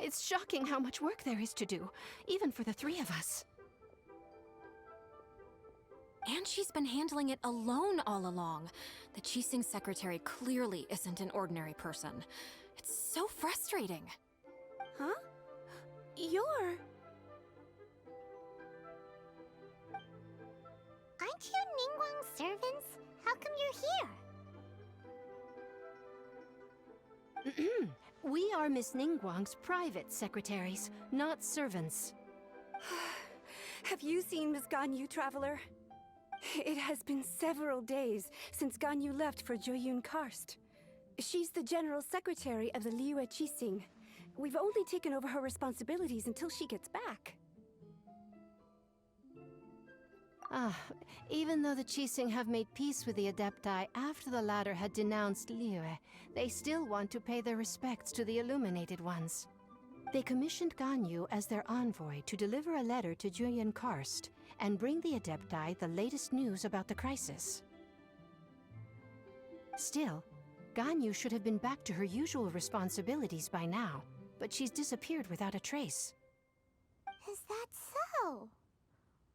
It's shocking how much work there is to do, even for the three of us. And she's been handling it alone all along. The Qixing secretary clearly isn't an ordinary person. It's so frustrating. Huh? You're... Aren't you Ningguang's servants? How come you're here? We are Miss Ningguang's private secretaries, not servants. Have you seen Miss Ganyu, Traveler? It has been several days since Ganyu left for Joyun Karst. She's the general secretary of the Liyue Qixing. We've only taken over her responsibilities until she gets back. Even though the Qixing have made peace with the Adepti after the latter had denounced Liyue, they still want to pay their respects to the Illuminated Ones. They commissioned Ganyu as their envoy to deliver a letter to Joyun Karst and bring the Adepti the latest news about the crisis. Still, Ganyu should have been back to her usual responsibilities by now, but she's disappeared without a trace. Is that so?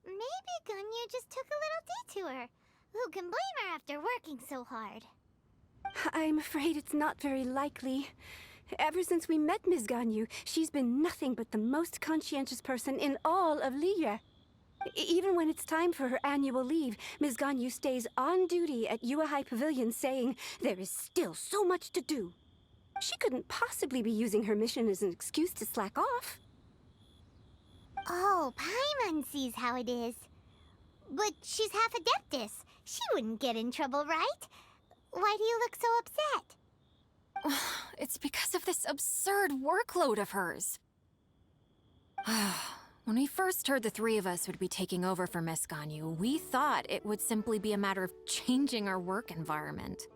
Maybe Ganyu just took a little detour. Who can blame her after working so hard? I'm afraid it's not very likely. Ever since we met Ms. Ganyu, she's been nothing but the most conscientious person in all of Liyue. Even when it's time for her annual leave, Ms. Ganyu stays on duty at Yuehai Pavilion saying there is still so much to do. She couldn't possibly be using her mission as an excuse to slack off. Oh, Paimon sees how it is. But she's half Adeptus. She wouldn't get in trouble, right? Why do you look so upset? It's because of this absurd workload of hers. When we first heard the three of us would be taking over for Miss Ganyu, we thought it would simply be a matter of changing our work environment.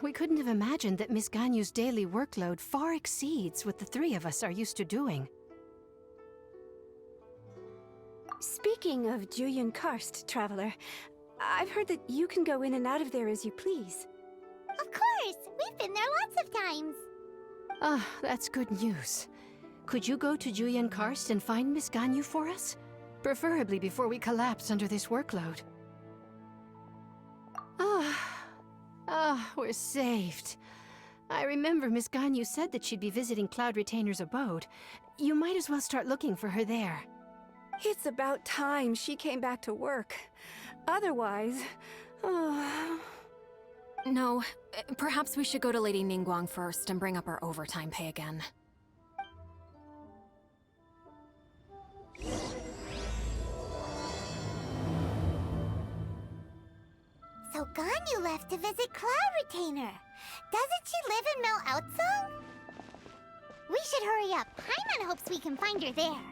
We couldn't have imagined that Miss Ganyu's daily workload far exceeds what the three of us are used to doing. Speaking of Joyun Karst, Traveler, I've heard that you can go in and out of there as you please. Of course! We've been there lots of times! That's good news. Could you go to Joyun Karst and find Miss Ganyu for us? Preferably before we collapse under this workload. We're saved. I remember Miss Ganyu said that she'd be visiting Cloud Retainer's abode. You might as well start looking for her there. It's about time she came back to work. Otherwise... No, perhaps we should go to Lady Ningguang first and bring up our overtime pay again. So Ganyu left to visit Cloud Retainer. Doesn't she live in Mount Outsong? We should hurry up. Paimon hopes we can find her there.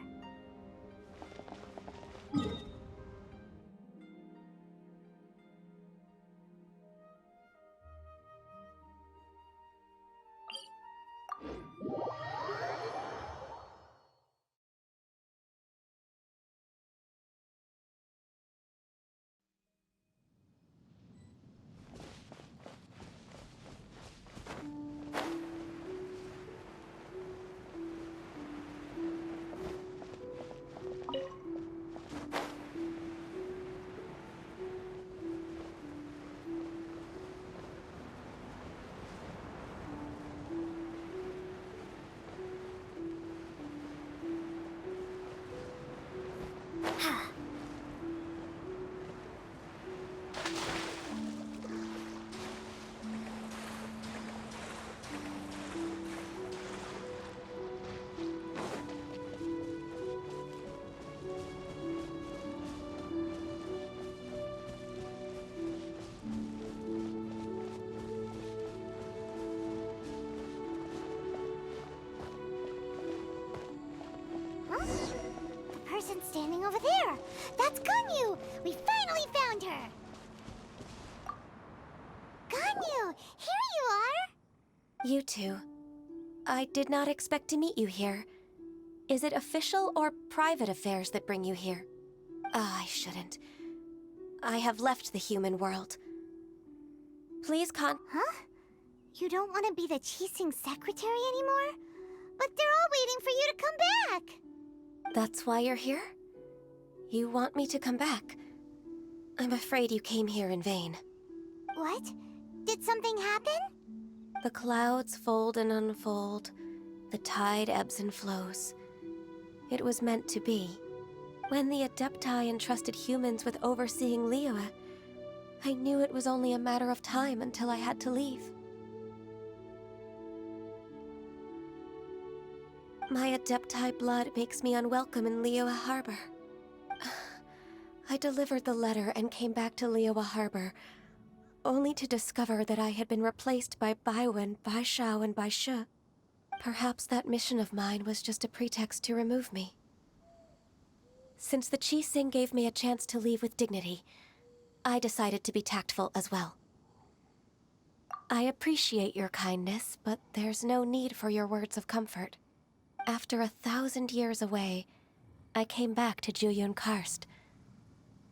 Standing over there! That's Ganyu! We finally found her! Ganyu! Here you are! You two. I did not expect to meet you here. Is it official or private affairs that bring you here? I shouldn't. I have left the human world. Please Huh? You don't want to be the Qixing secretary anymore? but they're all waiting for you to come back. That's why you're here? You want me to come back? I'm afraid you came here in vain. What? Did something happen? The clouds fold and unfold. The tide ebbs and flows. It was meant to be. When the Adepti entrusted humans with overseeing Liyue, I knew it was only a matter of time until I had to leave. My Adepti blood makes me unwelcome in Liyue Harbor. I delivered the letter and came back to Liyue Harbor, only to discover that I had been replaced by Baiwen, Baishao, and Baishu. Perhaps that mission of mine was just a pretext to remove me. Since the Qixing gave me a chance to leave with dignity, I decided to be tactful as well. I appreciate your kindness, but there's no need for your words of comfort. After 1,000 years away, I came back to Jueyun Karst.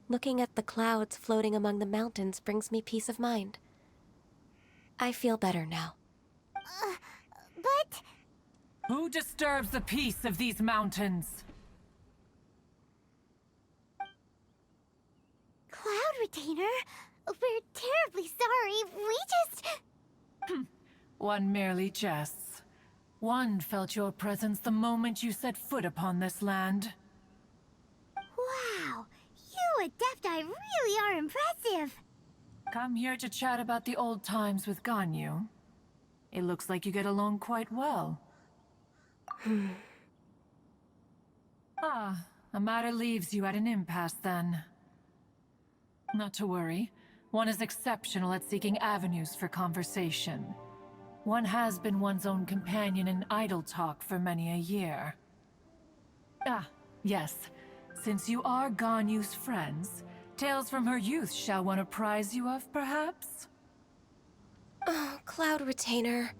Looking at the clouds floating among the mountains brings me peace of mind. I feel better now. But... Who disturbs the peace of these mountains? Cloud Retainer, we're terribly sorry. We just... One merely jests. One felt your presence the moment you set foot upon this land. Wow, you Adepti really are impressive. Come here to chat about the old times with Ganyu. It looks like you get along quite well. A matter leaves you at an impasse then. Not to worry. One is exceptional at seeking avenues for conversation. One has been one's own companion in idle talk for many a year. Yes. Since you are Ganyu's friends, tales from her youth shall one apprise you of, perhaps? Oh, Cloud Retainer.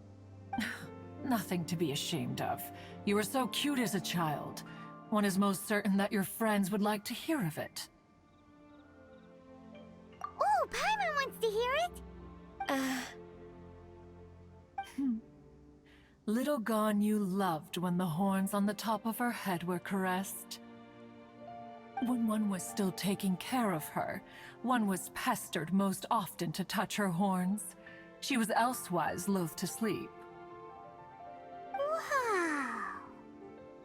Nothing to be ashamed of. You were so cute as a child. One is most certain that your friends would like to hear of it. Oh, Paimon wants to hear it. Little Ganyu loved when the horns on the top of her head were caressed. When one was still taking care of her, one was pestered most often to touch her horns. She was elsewise loath to sleep. Wow.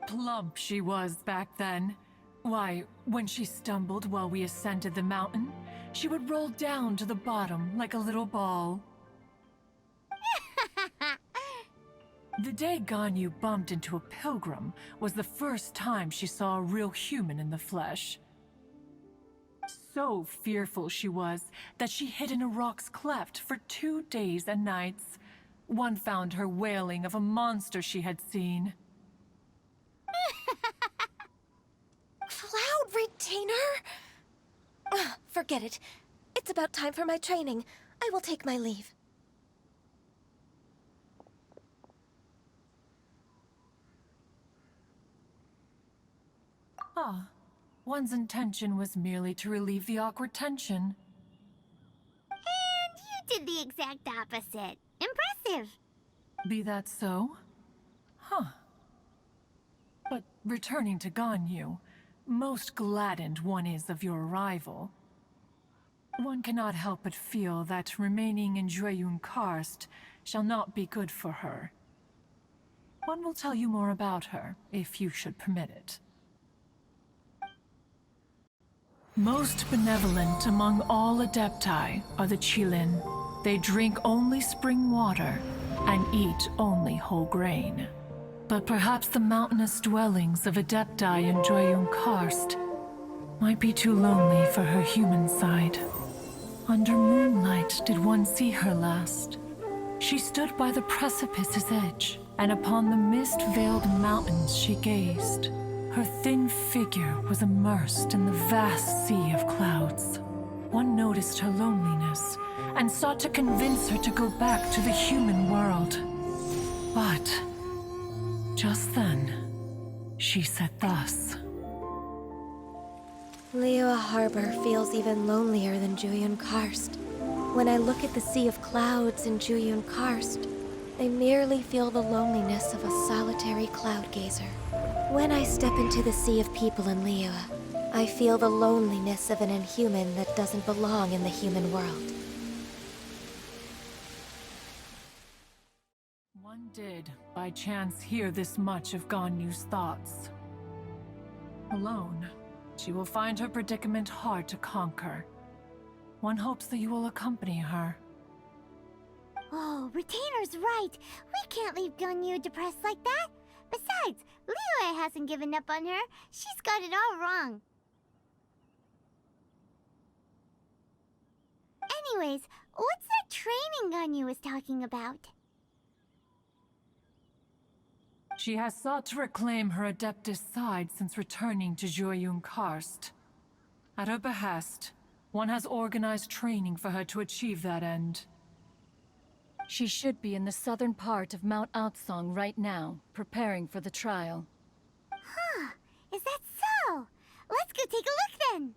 Plump she was back then. Why, when she stumbled while we ascended the mountain, she would roll down to the bottom like a little ball. The day Ganyu bumped into a pilgrim was the first time she saw a real human in the flesh. So fearful she was that she hid in a rock's cleft for 2 days and nights. One found her wailing of a monster she had seen. Cloud Retainer? Forget it. It's about time for my training. I will take my leave. One's intention was merely to relieve the awkward tension. And you did the exact opposite. Impressive. Be that so? But returning to Ganyu, most gladdened one is of your arrival. One cannot help but feel that remaining in Jueyun Karst shall not be good for her. One will tell you more about her, if you should permit it. Most benevolent among all Adepti are the Qilin. They drink only spring water and eat only whole grain. But perhaps the mountainous dwellings of Adepti in Jueyun Karst might be too lonely for her human side. Under moonlight did one see her last. She stood by the precipice's edge, and upon the mist-veiled mountains she gazed. Her thin figure was immersed in the vast sea of clouds. One noticed her loneliness, and sought to convince her to go back to the human world. But just then, she said thus. Liyue Harbor feels even lonelier than Jueyun Karst. When I look at the sea of clouds in Jueyun Karst, I merely feel the loneliness of a solitary cloud gazer. When I step into the sea of people in Liyue, I feel the loneliness of an inhuman that doesn't belong in the human world. One did, by chance, hear this much of Ganyu's thoughts. Alone, she will find her predicament hard to conquer. One hopes that you will accompany her. Oh, Retainer's right. We can't leave Ganyu depressed like that. Besides, Liyue hasn't given up on her. She's got it all wrong. Anyways, what's that training Ganyu was talking about? She has sought to reclaim her Adeptus side since returning to Jueyun Karst. At her behest, one has organized training for her to achieve that end. She should be in the southern part of Mount Aotsong right now, preparing for the trial. Huh, is that so? Let's go take a look then!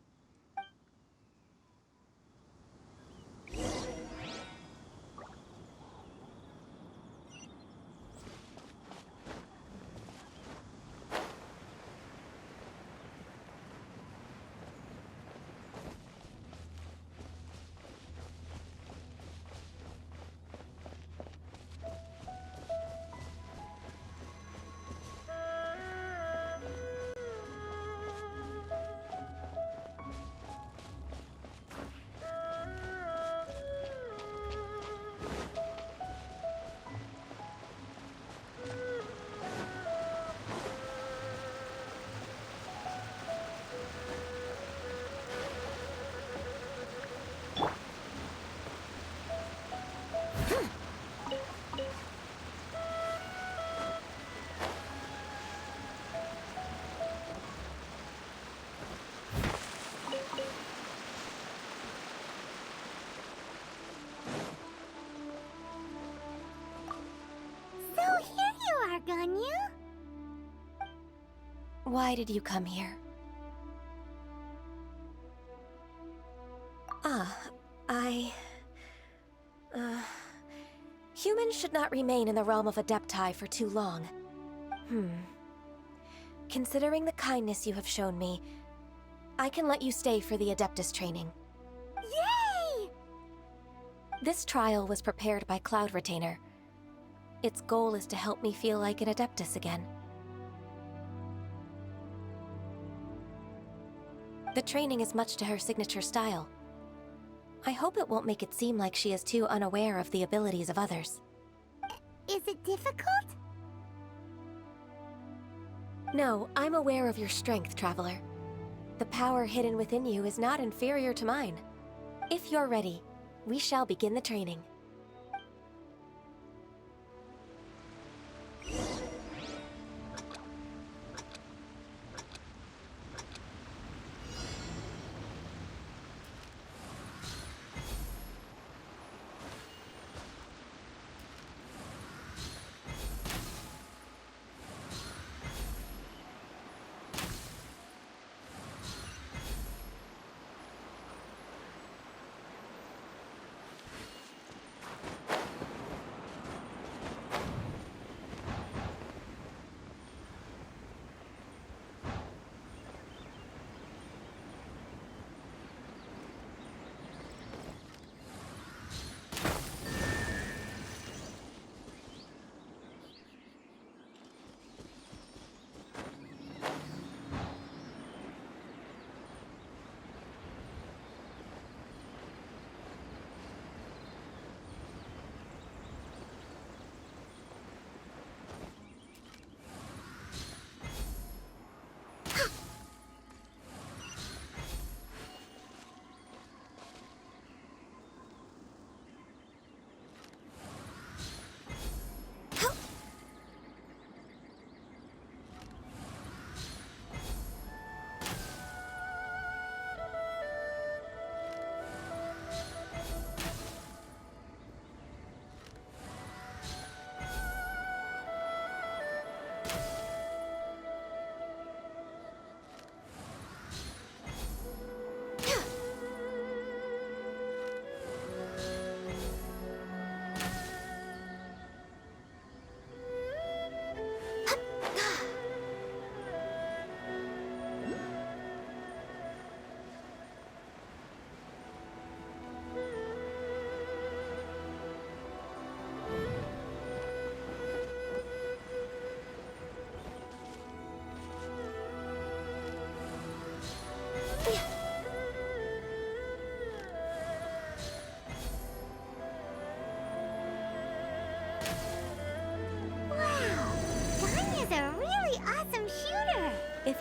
So here you are, Ganyu. Why did you come here? Humans should not remain in the realm of Adepti for too long. Considering the kindness you have shown me, I can let you stay for the Adeptus training. Yay! This trial was prepared by Cloud Retainer. Its goal is to help me feel like an Adeptus again. The training is much to her signature style. I hope it won't make it seem like she is too unaware of the abilities of others. Is it difficult? No, I'm aware of your strength, Traveler. The power hidden within you is not inferior to mine. If you're ready, we shall begin the training.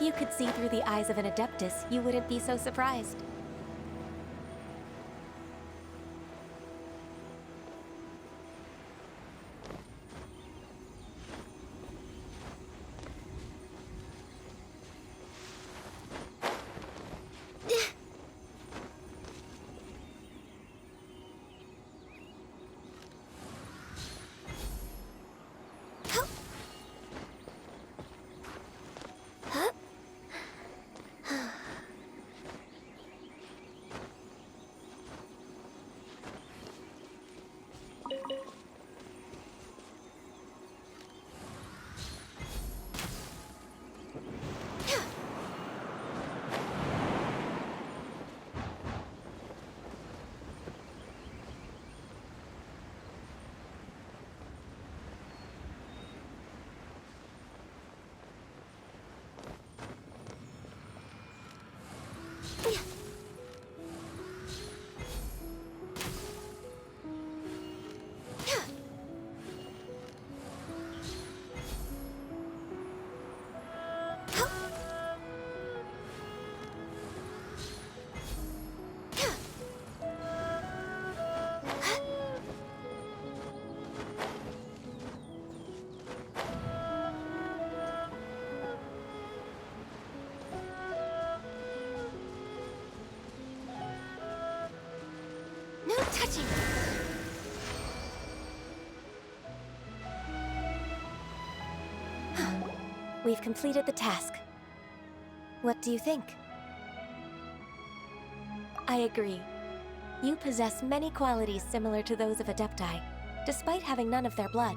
If you could see through the eyes of an Adeptus, you wouldn't be so surprised. No touching! We've completed the task. What do you think? I agree. You possess many qualities similar to those of Adepti, despite having none of their blood.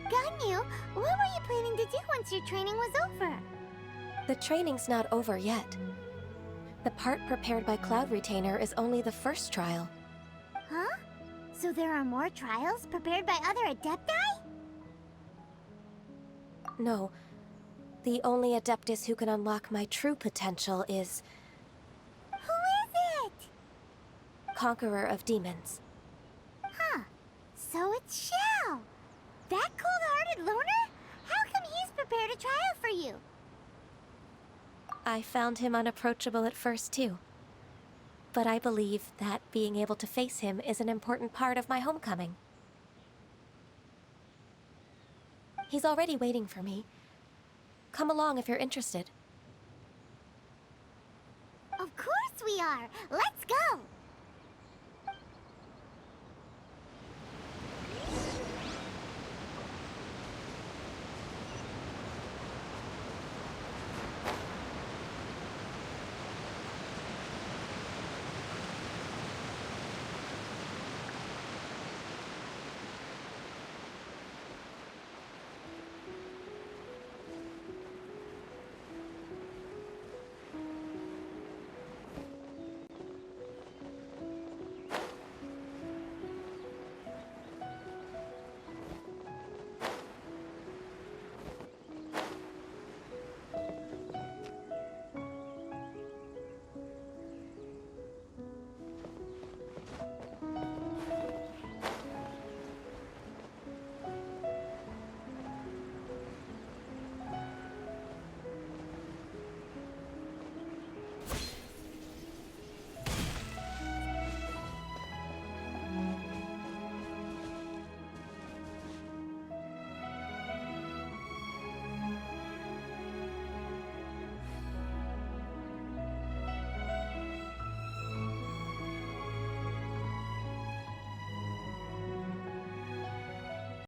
Ganyu, what were you planning to do once your training was over? The training's not over yet. The part prepared by Cloud Retainer is only the first trial. Huh? So there are more trials prepared by other Adepti? No. The only Adeptus who can unlock my true potential is Who is it? Conqueror of Demons. Huh. So it's Shao. That cold-hearted loner? How come he's prepared a trial for you? I found him unapproachable at first, too. But I believe that being able to face him is an important part of my homecoming. He's already waiting for me. Come along if you're interested. Of course we are! Let's go!